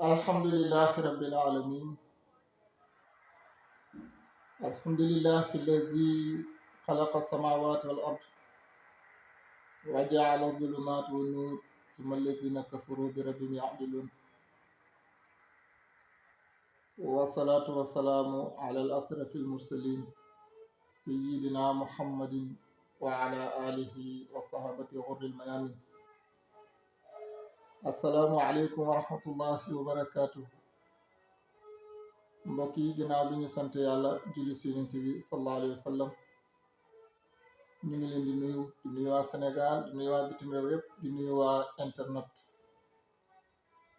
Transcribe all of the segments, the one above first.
الحمد لله رب العالمين. الحمد لله الذي خلق السماوات والأرض وجعل الظلمات والنور ثم الذين كفروا بربهم يعدلون. والصلاة والسلام على الأشرف المرسلين سيدنا محمد وعلى آله وصحبه غر الميامين. السلام عليكم ورحمة الله وبركاته. mbokk yi ginnaaw bi ñu sant yàlla julli ci Yonent bi sallallahu alayhi wa sallam ñu ngi leen di nuyu waa Sénégal di nuyu waa bitim réew yëpp di nuyu waa internet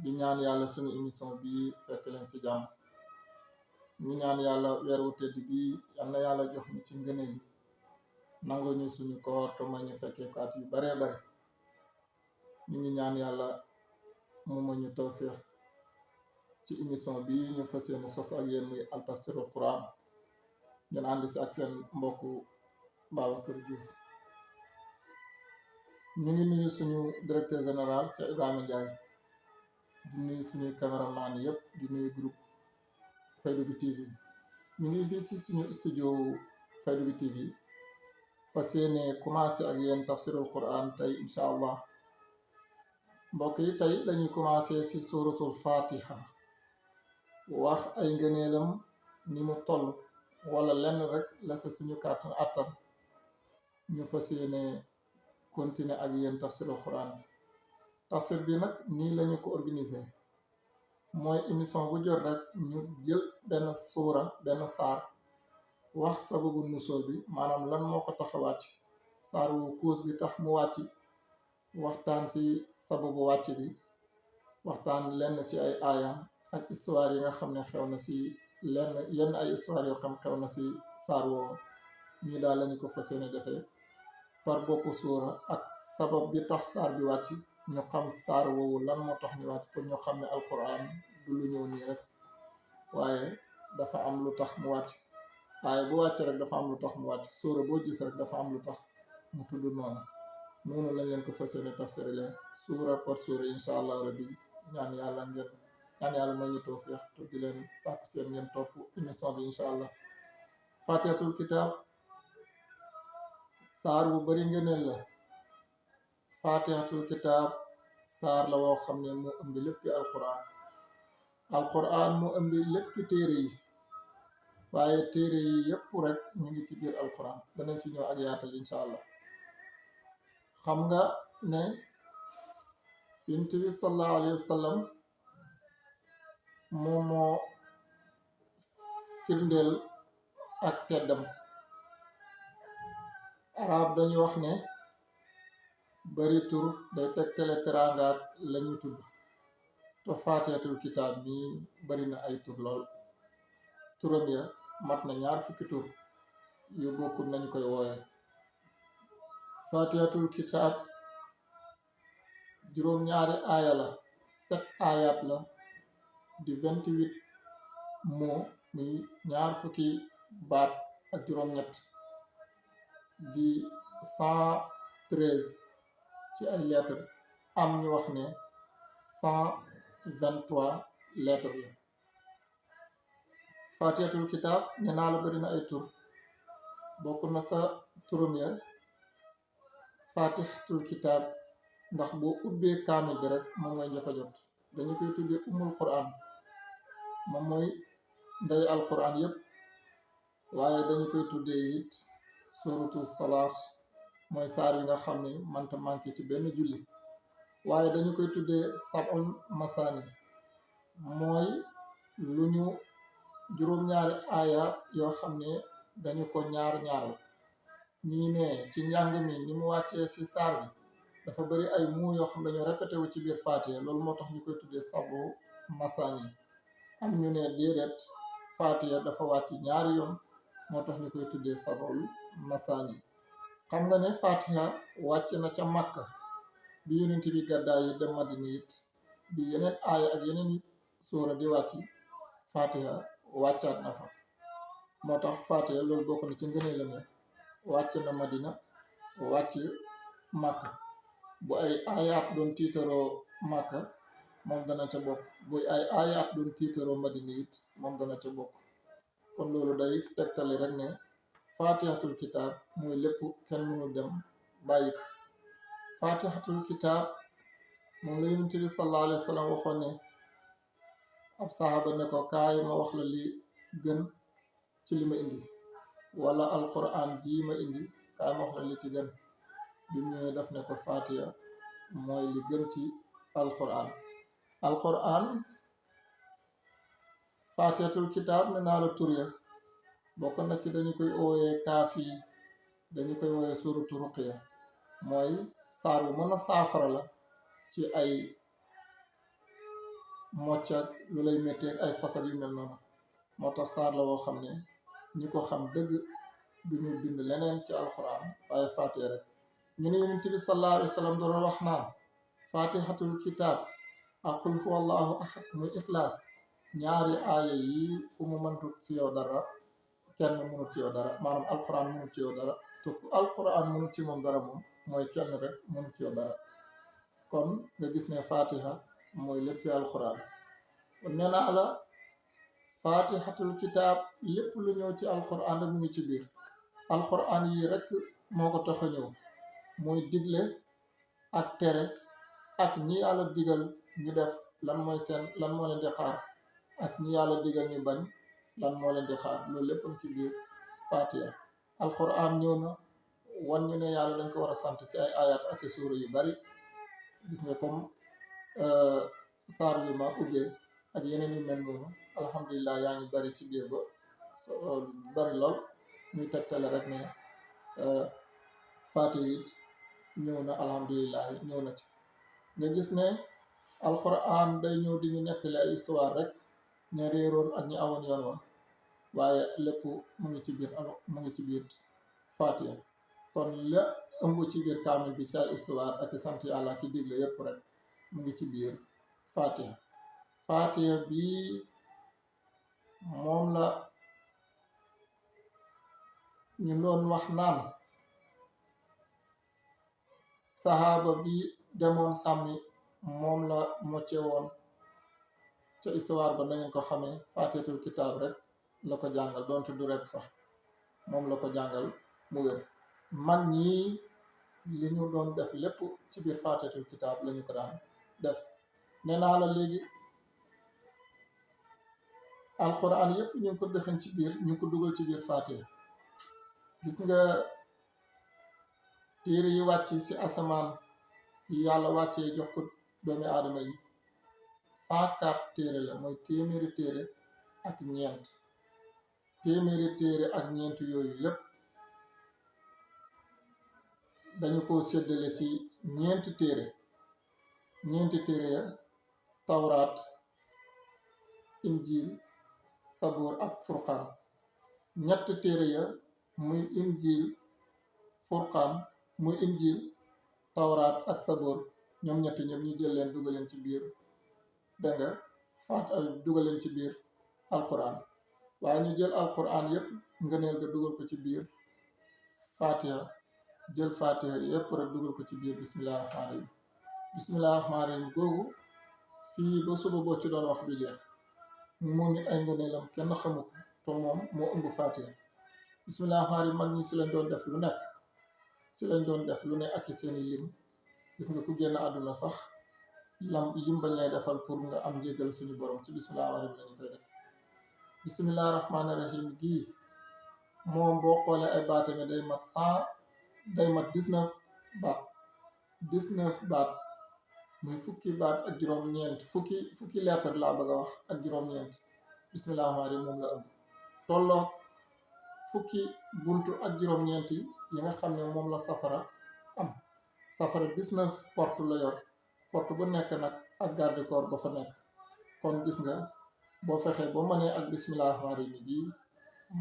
di ñaan yàlla suñu émission bii fekk leen ci jàmm. ñu ñaan yàlla weer wu tedd bii yal na yàlla jox ñu ci ngëneel yi nangu ñu suñu koor te may ñu fekkee ko at yu baree bare. ñu ngi ñaan yàlla mu ma ñu tawfiix ci émission bi ñu fas yéene sos ak yéen muy Al Tafsirul Quran ngeen ànd si ak seen mbokku Babacar Diouf. ñu ngi nuyu suñu directeur général Cheikh Ibrahima Ndiaye di nuyu suñuy caméraman yëpp di nuyu groupe Fayda bi TV. ñu ngi fii si suñu studio Fayda bi TV fas yéene commencé ak yéen Tafsirul Quran tey incha allah. mbokk yi tey dañuy commencé si suratul Fatiha. wax ay ngëneelam ni mu toll wala lenn rek la sa suñu kàttan attan ñu fas yéene continuer ak yéen tafsirul Quran bi. tafsir bi nag nii lañu ko organiser mooy émission bu jot rek ñu jël benn suura benn saar wax sababu nusool bi maanaam lan moo ko tax a wàcc saar wu cause bi tax mu wàcc waxtaan ci sababu wàcc bi waxtaan lenn ci ay aayam ak histoire yi nga xam ne xew na ci yenn ay histoire yoo xam xew na ci saar woowu. ñii daal lañu ko fas yéene defee par boppu suura ak sabab bi tax saar bi wàcc ñu xam saar woowu lan moo tax ñu wàcc pour ñu xam ne alquran du lu ñëw nii rek waaye dafa am lu tax mu wàcc. waaye bu wàcc rek dafa am lu tax mu wàcc suura boo gis rek dafa am lu tax mu tudd noonu lañ leen ko fas yéene tafsirile suura par suura incha allah rabbi. ñaan yàlla may ñu tawfiix te di leen sàkk seen ngeen topp émission bi incha allah. fatihatul kitab saar bu bari ngëneel la. fatihatul kitab saar la woo xam ne moo ëmb léppi alquran moo ëmb léppi téere yi waaye téere yi yépp rek ñu ngi ci biir alquran danañ ci ñëw ak yaatal incha allah. xam nga ne yonent bi sallallahu alayhi wa sallam moom moo firndeel ak teddam. arab dañuy wax ne bari tur day tegtale teraangaat lañuy tudd te faatihatul kitaab mi bari na ay tur lool. turam ya mat na 20 tur yu bokkul nañu koy wooye. faatihatul kitaab juróom-ñaari aaya la 7 ayat la di 28 mots muy 20 baat ak juróom-ñett di 113 ci ay lettres am ñu wax ne 123 lettres la. fatihatul kitab ne naa la bari na ay tur bokk na sa turam ya fatihatul kitab ndax boo ubbee kaamil bi rek moom ngay njëkk a jot. dañu koy tuddee umul quran moom mooy ndey alquran yépp waaye dañu koy tuddee it suratu salaat mooy saar yi nga xam ne mënta manqué ci benn julli. waaye dañu koy tuddee sab'un masani mooy lu ñu juróom-ñaari aaya yoo xam ne dañu ko ñaaral ñii ne ci njàng mi ni mu wàccee ci saar bi dafa bari ay muu yoo xam ne dañoo répété wu ci biir Faatiha loolu moo tax ñu koy tuddee sabu masani. am ñu ne déedéet Faatiha dafa wàcc ñaari yoon moo tax ñu koy tuddee sabul masani. xam nga ne Faatiha wàcc na ca Makka bi Yonent bi gàddaay yi dem Madina it bi yeneen aaya ak yeneen suura di wàcc Faatiha wàccaat na fa. moo tax Faatiha loolu bokk na ci ngëneelam ya wàcc na Madina wàcc Makka. bu ay aayaat doon tiitaroo Makka moom dana ca bokk buy ay aayaat doon tiitaroo Madina it moom dana ca bokk kon loolu day tegtali rek ne fatihatul kitaab mooy lépp kenn mënul dem bàyyi ko fatihatul kitaab moom la yonent bi sallallahu alayhi wa sallam waxoon ne ab saxaaba ne ko kaay ma wax la li gën ci li ma indi wala alquran ji ma indi kaay ma wax la li ci gën bi mu ñëwee def ne ko fatiha mooy li gën ci alquran fatihatul kitaab ne naa la tur ya bokk na ci dañu koy ooyee kaafi dañu koy ooyee suratu ruqiya mooy saar bu mën a saafara la ci ay mocc ak lu lay métteeg ay fasal yu mel noonu moo tax saar la woo xam ne ñi ko xam dëgg duñu bind leneen ci alquran waaye fatiha rek ñu ne yonent bi sallallahu alayhi wa sallam doon wax naan fatihatul kitaab ak qul huwa allahu ahad muy ixlaas ñaari aaya yi ku mu mëntut ci yow dara kenn mënut ci yow dara maanaam alquran mënut ci yow dara te ku alquran mënut ci moom dara moom mooy kenn rek mënut ci yow dara kon nga gis ne fatiha mooy léppi alquran nee naa la fatihatul kitaab lépp lu ñëw ci alquran rek mu ngi ci biir alquran yi rek moo ko tax a ñëw muy digle ak tere ak ñi yàlla digal ñu def lan mooy seen lan moo leen di xaar ak ñi yàlla digal ñu bañ lan moo leen di xaar loolu lépp ci biir fatiha alquran ñëw na wan ñu ne yàlla dañ ko war a sant ci ay ayat ak i suura yu bari gis nga comme saar yu ma ubbee ak yeneen yu mel noonu alhamdulilah yaa ngi bari ci biir ba bari lool muy tegtale rek ne fatiha it ñëw na alhamdulilah ñëw na ci nga gis ne alquran day ñëw di ñu nettali ay histoire rek ña réeroon ak ñi awoon yoon wa waaye lépp mu ngi ci biir fatiha kon la ëmb ci biir kaamil bi sa histoire ak sant yàlla ki digle yépp rek mu ngi ci biir fatiha bi moom la ñu doon wax naan sahaaba bi demoon sàmmi moom la mocce woon ca histoire ba na ngeen ko xamee fatihatul kitaab rek la ko jàngal doonte du rek sax moom la ko jàngal mu wér mag ñi li ñu doon def lépp ci biir fatihatul kitaab lañu ko daan def nee naa la léegi alquran yépp ñu ngi ko dëxañ ci biir ñu ngi ko dugal ci biir fatiha gis nga téere yi wàcc ci asamaan yi yàlla wàccee jox ko doomi aadama yi 104 téere la mooy téeméeri téere ak ñeent yooyu yépp dañu ko séddale ci ñeenti téere ya tawraat injil sabuur ak furqaan ñett téere ya muy injil furqaan muy injil tawraat ak sabuur ñoom ñetti ñëpp ñu jël leen dugal leen ci biir dégg nga dugal leen ci biir alquran waaye ñu jël alquran yépp ngëneel ga dugal ko ci biir fatiha jël fatiha yépp rek dugal ko ci biir bismillahi rahmaani rahim googu fii ba suba boo ci doon wax du jeex moom it ay ngëneelam kenn xamu ko te moom moo ëmb fatiha bismillahi rahmaani rahim mag ñi si lañ doon def lu ne ak i seeni lim gis nga ku génn àdduna sax lim bañ lay defal pour nga am njéggal suñu borom ci bismillahi rahmaani rahim lañu koy def bismillahi rahmaani rahim gii moom boo xoolee ay baatami day mat 19 baat muy fukki baat ak juróom-ñeent fukki lettre laa bëgg a wax ak juróom-ñeent bismillahi rahmaani rahim moom la ëmb tolloo fukki buntu ak juróom-ñeent yi nga xam ne moom la safara am safara 19 porte la yor porte bu nekk nag ak garde corps ba fa nekk kon gis nga boo fexee ba mënee ak bismillahi rahmaani rahim ji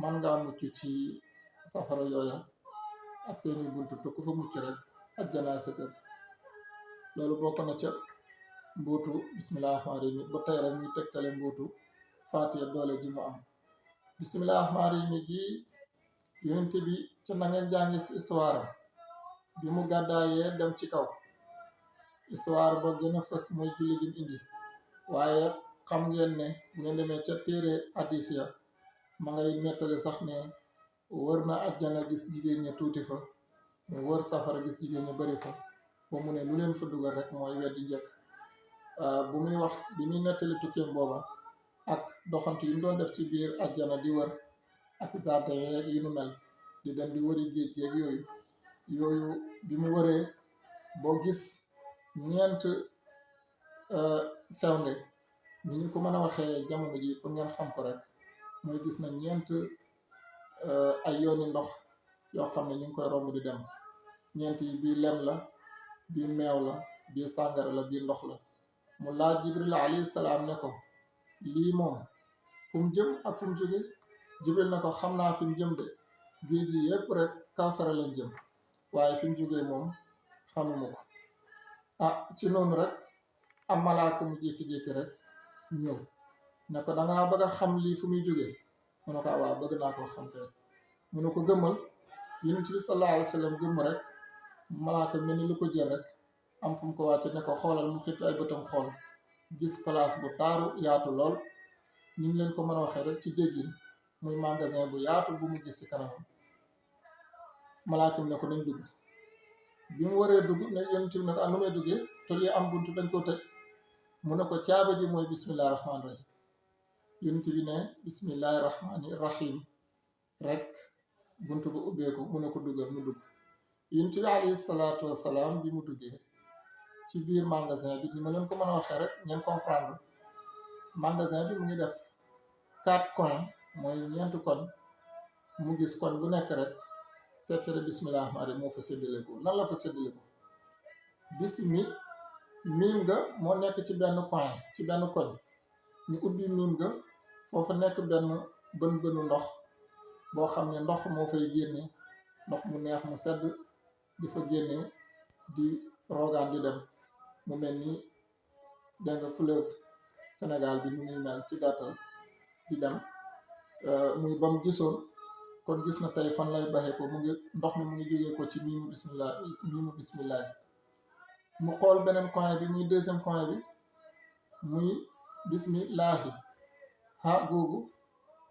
man ngaa mucc ci safara yooya ak seeni buntu te ku fa mucc rek ak janaay sa kër loolu bokk na ca mbuutu bismillahi rahmaani rahim ba tey rek ñuy tegtale mbuutu fatiha doole ji mu am bismillahi rahmaani rahim ji yonent bi ca na ngeen jàngi ci histoire bi mu gàddaayee dem ci kaw histoire ba gën a fës mooy julli gi mu indi waaye xam ngeen ne bu ngeen demee ca téere hadiis ya ma ngay nettali sax ne wër na àjjana gis jigéen ña tuuti fa mu wër safara gis jigéen ña bari fa ba mu ne lu leen fa dugal rek mooy weddi njëkk bu muy wax bi muy nettali tukkeem booba ak doxant yi mu doon def ci biir àjjana di wër ak jardin yeeg yu nu mel di dem di wëri géej géej yooyu bi mu wëree boo gis ñeent sewnde ni ñu ko mën a waxee jamono ji pour ngeen xam ko rek mooy gis na ñeent ay yooni ndox yoo xam ne ñu ngi koy romb di dem ñeent yi bii lem la bii meew la bii sàngara la bii ndox la mu laaj Jibril alayhi salaam ne ko lii moom fu mu jëm ak fu mu jóge Jibril ne ko xam naa fi mu jëm de géej gi yépp rek Kawsara lañ jëm waaye fi mu jógee moom xamuma ko si noonu rek am malaaka mu jékki-jékki rek ñëw ne ko dangaa bëgg a xam lii fu muy jógee mu ne ko waaw bëgg naa koo xam kay mu ne ko gëmmal Yonent bi sallallahu alayhi wa sallam gëmm rek malaaka mel ni lu ko jël rek am fu mu ko wàcce ne ko xoolal mu xippi ay bëtam xool gis place bu taaru yaatu lool ñu ngi leen ko mën a waxee rek ci déggin muy magasin bu yaatu bu mu gis ci kanamam malaaka mi ne ko nañ dugg bi mu waree dugg ne Yonent bi ne ko nu may duggee te lii am buntu dañ koo tëj mu ne ko caaba ji mooy bismillahi rahmaani rahim Yonent bi ne bismillahi rahmaani rahim rek buntu bu ubbeeku mu ne ko duggal mu dugg Yonent bi alayhi salaatu wasalaam bi mu duggee ci biir magasin bi ni ma leen ko mën a waxee rek ngeen comprendre magasin bi mu ngi def 4 coins mooy 4 koñ mu gis koñ bu nekk rek secret bismillah rahmaani moo fa séddale ko nan la fa séddale ko miim ga moo nekk ci benn coin ci benn koñ ñu ubbi miim ga foofu nekk benn bënu ndox boo xam ne ndox moo fay génne ndox mu neex mu sedd di fa génne di rogaan di dem mu mel ni dégg nga fleuve Sénégal bi mu ngi mel ci gàttal di dem muy ba mu gisoon kon gis na tey fan lay baxee ko mu ngi ndox mi mu ngi jógee ko ci miimu bismillah mu xool beneen coin bi muy deuxième coin bi muy bismillahi googu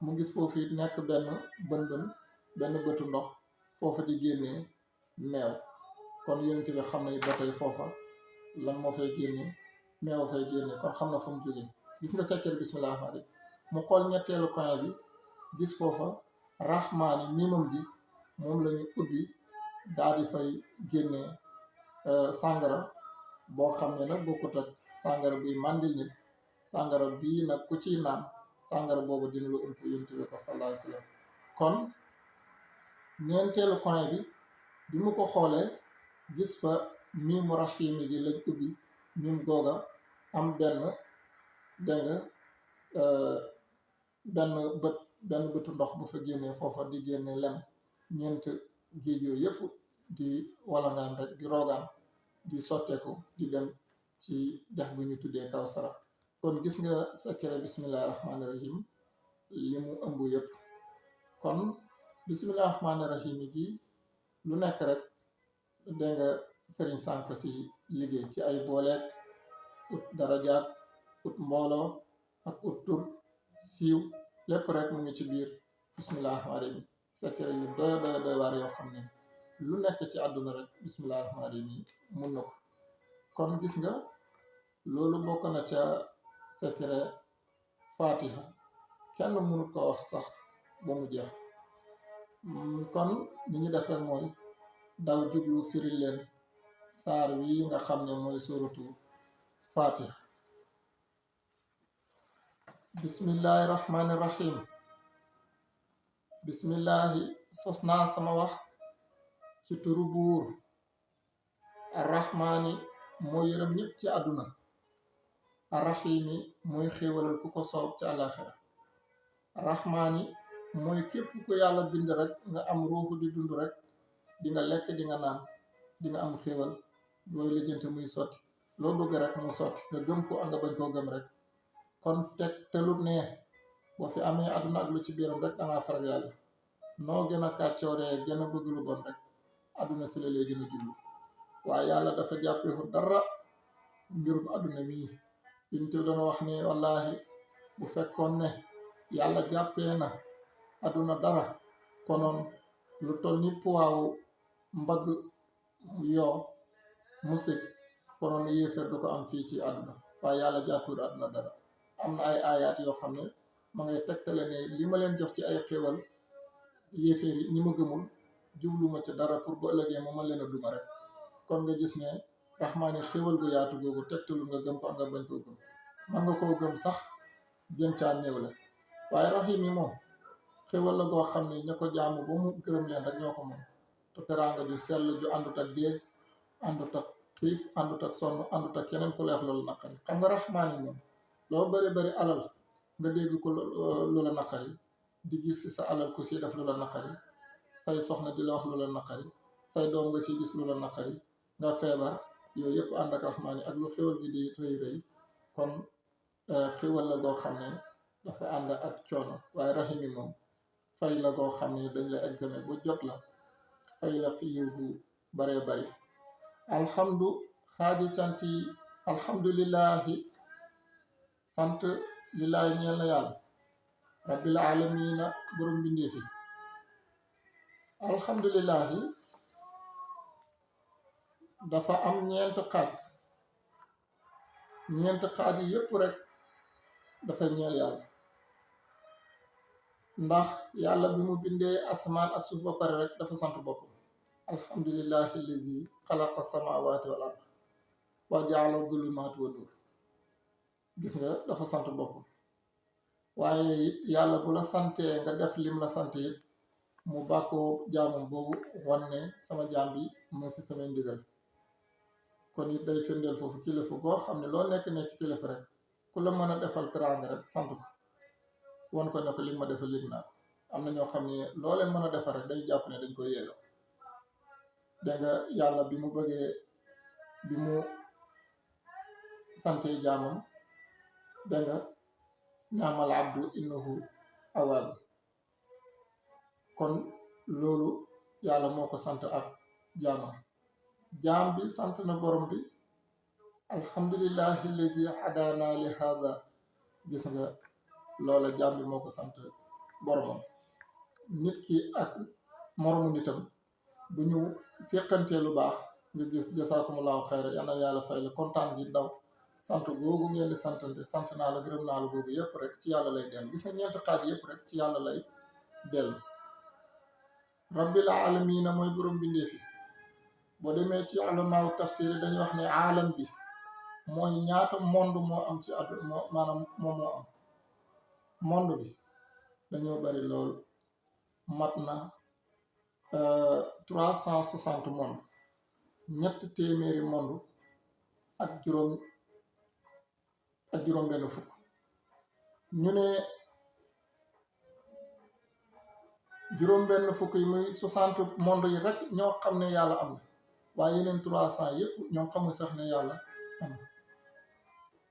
mu gis foofu it nekk benn bëtu ndox foofa di génnee meew kon Yonent bi xam na it ba tey foofa lan moo fay génne meew fay génne kon xam na fa mu jógee gis nga secret bismillah rahmaani mu xool ñetteelu coin bi gis foofa rahmaani miimam gi moom la ñu ubbi daal di fay génne sàngara boo xam ne nag bokkut ak sàngara buy màndil nit sàngara bii nag ku ciy naan sàngara boobu dina la ump Yonent bi ko sallallahu alayhi wa sallam kon ñeenteelu coin bi mu ko xoolee gis fa miimu rahimi gi lañ ubbi miim googa am benn dégg nga benn bëtu ndox bu fa génnee foofa di génne lem ñeent géej yooyu yëpp di walangaan rek di rogaan di sotteeku di dem ci dex bu ñu tuddee Kawsara kon gis nga secret bismillahi rahmaani rahim li mu ëmb yëpp kon bismillahi rahmaani rahim gi lu nekk rek dégg nga sëriñ sànq si liggéey ci ay booleeg ut darajaat ut mbooloo ak ut tur siiw lépp rek mu ngi ci biir bismillahi rahmaani rahim secret yu doy waar yoo xam ne lu nekk ci àdduna rek bismillahi rahmaani rahim mun na ko kon gis nga loolu bokk na ca secret fatiha kenn mënut ko wax sax ba mu jeex kon ni ñu def rek mooy daw jublu firil leen saar wi nga xam ne mooy suratu fatiha bismillahi rahmaani rahim bismillahi sos naa sama wax ci turu buur arrahmaani mooy yërëm ñëpp ci àdduna arrahimi mooy xéewalal ku ko soob ci àlaxira arrahmaani mooy képp ku yàlla bind rek nga am ruuxu di dund rek di nga lekk di nga naan di nga am xéewal booy lijjanti muy sotti loo bëgg rek mu sotti nga gëm ko nga bañ koo gëm rek kon te lu nee boo fi amee àdduna ak lu ci biiram rek dangaa faral yàlla noo gën a kàccooree gën a bëgg lu bon rek àdduna si la gën a jublu waaye yàlla dafa jàppewu dara mbirum àdduna mii Bintu doon wax ni wallahi bu fekkoon ne yàlla jàppee na aduna dara konoon lu toll ni puwaawu mbagg yoo musik konoon yéeféer du ko am fii ci àdduna waaye yàlla jàppul àdduna dara. am na ay aayaat yoo xam ne ma ngay tegtale ne li ma leen jox ci ay xéwal yéeféer yi ñi ma gëmul jubluma ci dara pour bu ëllëgee ma mën leen a duma rek. kon nga gis ne raxmaani xéwal gu yaatu googu tegtalu nga gëm ko nga bañ koo gëm, man nga koo gëm sax gën caa néew la. waaye raxiim yi moom xéwal la goo xam ne ña ko jaamu ba mu gërëm leen rek ñoo ko moom. te teraanga ju sell ju àndut ak dee, àndut ak xiif, àndut ak sonn, àndut ak keneen ku leex loolu naqari. xam nga raxmaan yi moom loo bari bari alal nga dégg ko lu la naqari, di gis ci sa alal ku si def lu la naqari, say soxna di la wax lu la naqari, say doom nga si gis lu la naqari, nga feebar, yooyu yëpp ànd ak raxmaan yi ak lu xéwal gi di rëy rëy. kon xéwal la goo xam ne dafa ànd ak coono. waaye raxiim yi moom fay la goo xam ne dañ la examen ba jot la fay la ci yiw bu baree bari. alhamdu xaaji cant yi alhamdulillahi sant lillahi ñeel na yàlla rabbil alamina borom bindee fi. alhamdulillahi dafa am ñeent xaaj yi yépp rek dafa ñeel yàlla. ndax yàlla bi mu bindee asamaan ak suuf ba pare rek dafa sant boppam. alhamdulillahi allazi xalaqa samawati wal ard wa jaala zulumaati wa nuur. gis nga dafa sant boppam. waaye it yàlla bu la santee nga def lim la sant it mu bàkkoo jaamam boobu wan ne sama jaam bi moo si samay ndigal. kon it day firndeel foofu kilifa goo xam ne loo nekk kilifa rek ku la mën a defal teraanga rek sant ko won ko ne ko li ma defal lig naa ko. am na ñoo xam ne loo leen mën a defal rek day jàpp ne dañ koy yeeyoo. dégg nga yàlla bi mu sante jaamam dégg nga naamal abdu innahu awaabu. kon loolu yàlla moo ko sant ak jaamam. jaam bi sant na borom bi alhamdulillahi allazi hadana li hada. gis nga loola jaam bi moo ko sant boromam. nit ki ak moromu nitam bu ñu séqantee lu baax nga gis jasaakumullahu xayra yal na yàlla fay la kontaan gi ndaw sant googu ngeen di santante sant naa la gërëm naa la googu yëpp rek ci yàlla lay dellu. gis nga ñeenti xaaj yëpp rek ci yàlla lay dellu. rabbil alamina mooy borom bindee fi. boo demee ci ulamaaw tafsir dañuy wax ne aalam bi mooy ñaata monde moo am ci àdduna maanaam moom moo am. monde bi dañoo bari lool, mat na 360 monde, 300 monde ak juróom benn fukk. ñu ne juróom benn fukk yi muy 60 monde yi rek ñoo xam ne yàlla am na, waaye yeneen 300 yëpp ñoom xamul sax ne yàlla am na.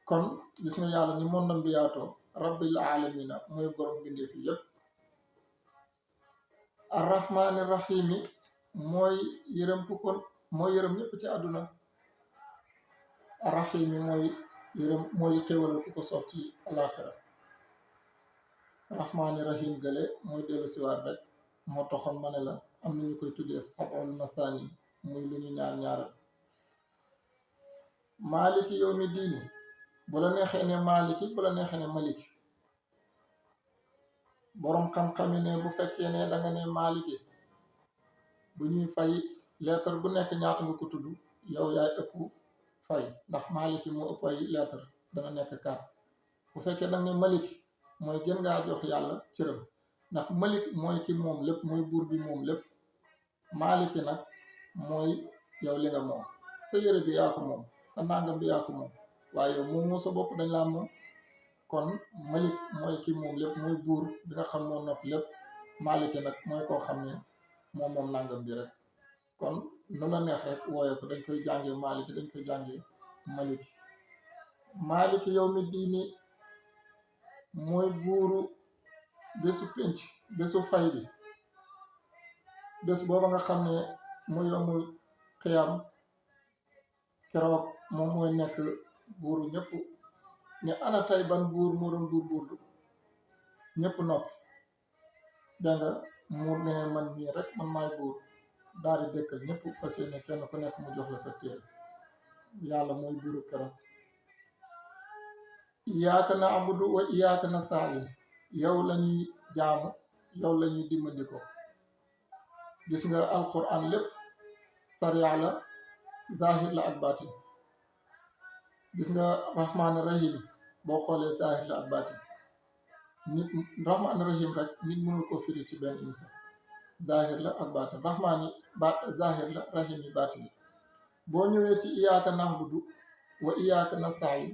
kon gis nga yàlla ni mondam bi yaatoo. rabbil alamina mooy borom bindee fi yëpp. arrahmaani rahimi mooy yërëm ku kon mooy yërëm ñëpp ci àdduna. arrahimi mooy xéwalal ku ko soob ci alaxira. rahmaani rahim gële mooy dellu siwaat rek moo taxoon ma ne la am na ñu koy tuddee sab'ul masaani muy lu ñu ñaaral. maaliki yawmi diini bu la neexee ne maaliki bu la neexee ne maliki. boroom xam-xami ne bu fekkee ne da nga ne maaliki bu ñuy fay lettre bu nekk ñaata nga ko tudd yow yaay ëpp fay, ndax maaliki moo ëpp ay lettre dana nekk 4. bu fekkee da nga ne maliki mooy gën ngaa jox yàlla cëram, ndax malik mooy ki moom lépp, mooy buur bi moom lépp. maaliki nag mooy yow li nga moom, sa yére bi yaa ko moom, sa nangam bi yaa ko moom, waaye yow moomoo sa bopp, dañ laa moom. kon malik mooy ki moom lépp, mooy buur bi nga xam moo nopp lépp. maaliki nag mooy koo xam ne moom nangam bi rek. kon nu la neex rek wooye ko, dañ koy jàngee maaliki, dañ koy jàngee maliki. maaliki yow mi diini mooy buuru bésu pénc, bésu fay bi, bés booba nga xam ne mu yomul xiyam. keroog moom mooy nekk buuru ñëpp, ne ana tey ban buur moo doon buurlu ñëpp noppi dégg nga mu ne man mii rek man maay buur daal di dëkkal ñëpp fas yéene kenn ku nekk mu jox la sa téere yàlla mooy buuru keroog iyaaka na'budu wa iyaaka nasta'iin yow la ñuy jaamu yow la ñuy dimbandikoo gis nga alquran lépp sariya la zahir la ak baatin gis nga rahmaani rahim boo xoolee zahir la ak baatin nit rahmaani rahim rek nit mënul ko firi ci benn émission zahir la ak baatin rahmaani zahir la rahim yi baatin la boo ñëwee ci iyaaka na'budu wa iyaaka nasta'iin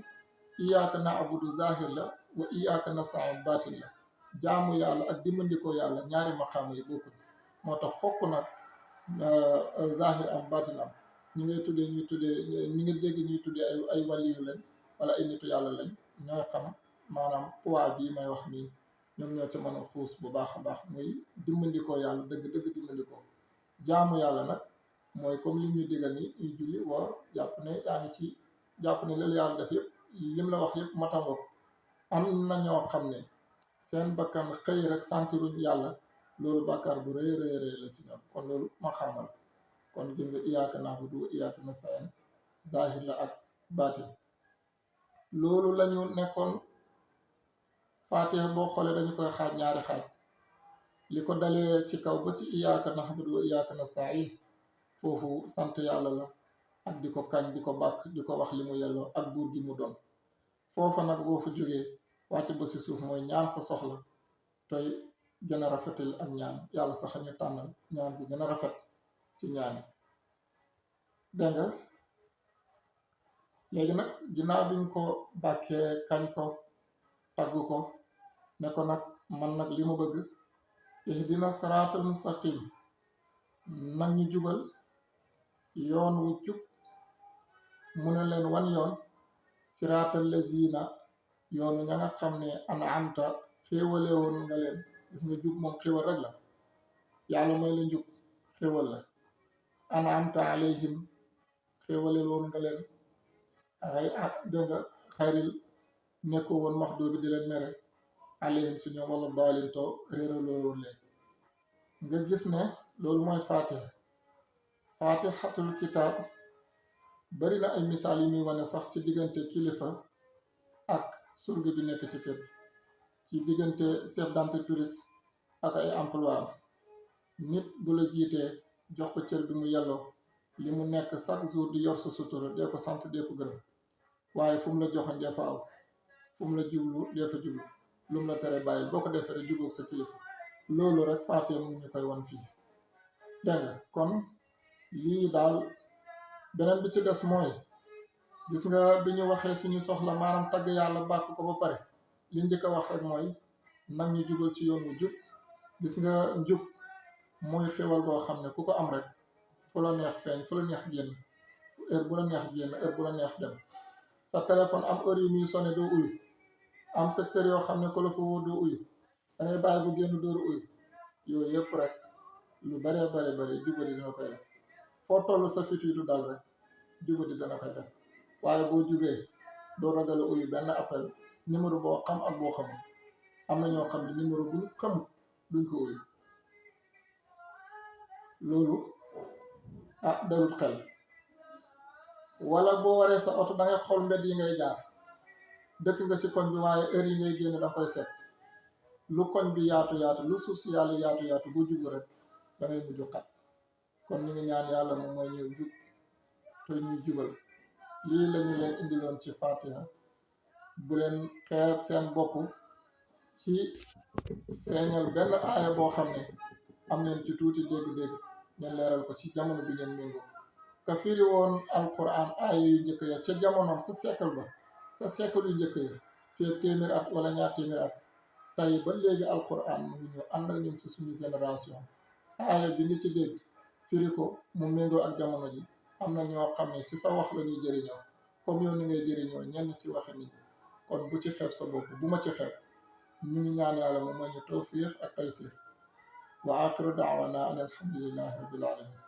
iyaaka na'budu zahir la wa iyaaka nasta'iin baatin la jaamu yàlla ak dimbandikoo yàlla ñaari maqaama yi bokkul moo tax fokk nag zahir am baatin am ñi ngay tuddee ñi ngi dégg ñuy tuddee ay waliyu lañ wala ay nitu yàlla lañ ñooy xam maanaam poids bii may wax nii ñoom ñoo ci mën a xuus bu baax a baax muy dimbandikoo yàlla dëgg dimbandikoo jaamu yàlla nag mooy comme li ñu digal ni ñuy julli woor jàpp ne yaa ngi ci jàpp ne loolu yàlla def yëpp lim la wax yëpp matal nga ko am na ñoo xam ne seen bakkan xëy rek santiruñ yàlla loolu bàkkaar bu rëy la si ñoom kon loolu ma xamal kon gis nga iyaaka na'budu wa iyaaka nasta'iin zahir la ak baatin loolu lañu nekkoon Faatiha boo xoolee dañu koy xaaj ñaari xaaj li ko dalee ci kaw ba ci iyaaka na'budu wa iyaaka nasta'iin foofu sant yàlla la ak di ko kañ di ko bàkk di ko wax li mu yelloo ak buur gi mu doon foofa nag boo fa jógee wàcc ba si suuf mooy ñaan sa soxla tey gën a rafetal ak ñaan yàlla sax ñu tànnal ñaan bu gën a rafet ci ñaan yi dégg nga léegi nag ginnaaw biñ ko bàkkee kañ ko tagg ko ne ko nag man nag li mu bëgg ihdina siraatal mustaqim nag ñu jubal yoon wu jub mu ne leen wan yoon siraatal lazina yoonu ña nga xam ne an'amta xéewale woon nga leen gis nga jub moom xéewal rek la yàlla mooy la njub xéewal la an'amta alayhim xéewale woon nga leen ay dégg nga xayril nekkoo woon maxduubi di leen mere alayhim si ñoom wala daalintoo réeraloo leen nga gis ne loolu mooy faatihatul kitaab bari na ay misaal yu muy wane sax ci diggante kilifa ak surga bi nekk ci kër ci diggante chef d'entreprise ak ay employé nit bu la jiitee jox ko cër bi mu yelloo li mu nekk chaque jour di yor sa sutura dee ko sant dee ko gërëm waaye fu mu la joxoon dee fa aw fu mu la jublu dee fa jublu lu mu la tere bàyyi boo ko defee rek jubóog sa kilifa loolu rek faatee mu ñu koy wan fii dégg nga kon lii daal beneen bi ci des mooy gis nga bi ñu waxee suñu soxla maanaam tagg yàlla bàkk ko ba pare li njëkk a wax rek mooy nag ñu jubal ci yoon wu jub gis nga njub mooy xéwal goo xam ne ku ko am rek fu la neex feeñ fu la neex génn heure bu la neex génn heure bu la neex dem sa téléphone am heure yu muy sonné doo uyu am secteur yoo xam ne ko la fa woo doo uyu dangay bàyyi bu génn dooru uyu yooyu yëpp rek lu bare jubadi dina koy def foo toll sa fit yi du dal rek jubadi dana koy def waaye boo jubee doo ragala uyu benn appel numéro boo xam ak boo xamul am na ñoo xam ne numéro bu ñu xamul duñ ko uyu loolu dalul xel wala boo waree sa oto da ngay xool mbedd yi ngay jaar dëkk nga si koñ bi waaye heure yi ngay génn da koy seet lu koñ bi yaatu lu suuf si yàlla yaatu boo jubu rek da ngay mujj xat kon ñu ngi ñaan yàlla moom mooy ñëw jub te ñuy jubal lii lañu leen indiloon ci Fatiha bu leen xeeb seen bopp ci feeñal benn aaya boo xam ne am leen ci tuuti dégg-dégg ngeen leeral ko ci jamono bi ngeen méngoo ka firi woon alquran aaya yu njëkk ya ca jamonoom sa siècle ba sa siècle yu njëkk ya fii téeméer at wala ñaar téeméer at tey ba léegi alquran mu ngi ñëw ànd ak ñun si suñu génération aaya bi nga ci dégg firi ko mu méngoo ak jamono ji am na ñoo xam ne si sa wax la ñuy jëriñoo comme yow ni ngay jëriñoo ñenn si waxe nit ñi kon bu ci xeeb sa bopp bu ma ci xeeb ñu ngi ñaan yàlla mu may ñu tawfiix ak taysir wa axiru daawana an alhamdulillahi rabbil alamin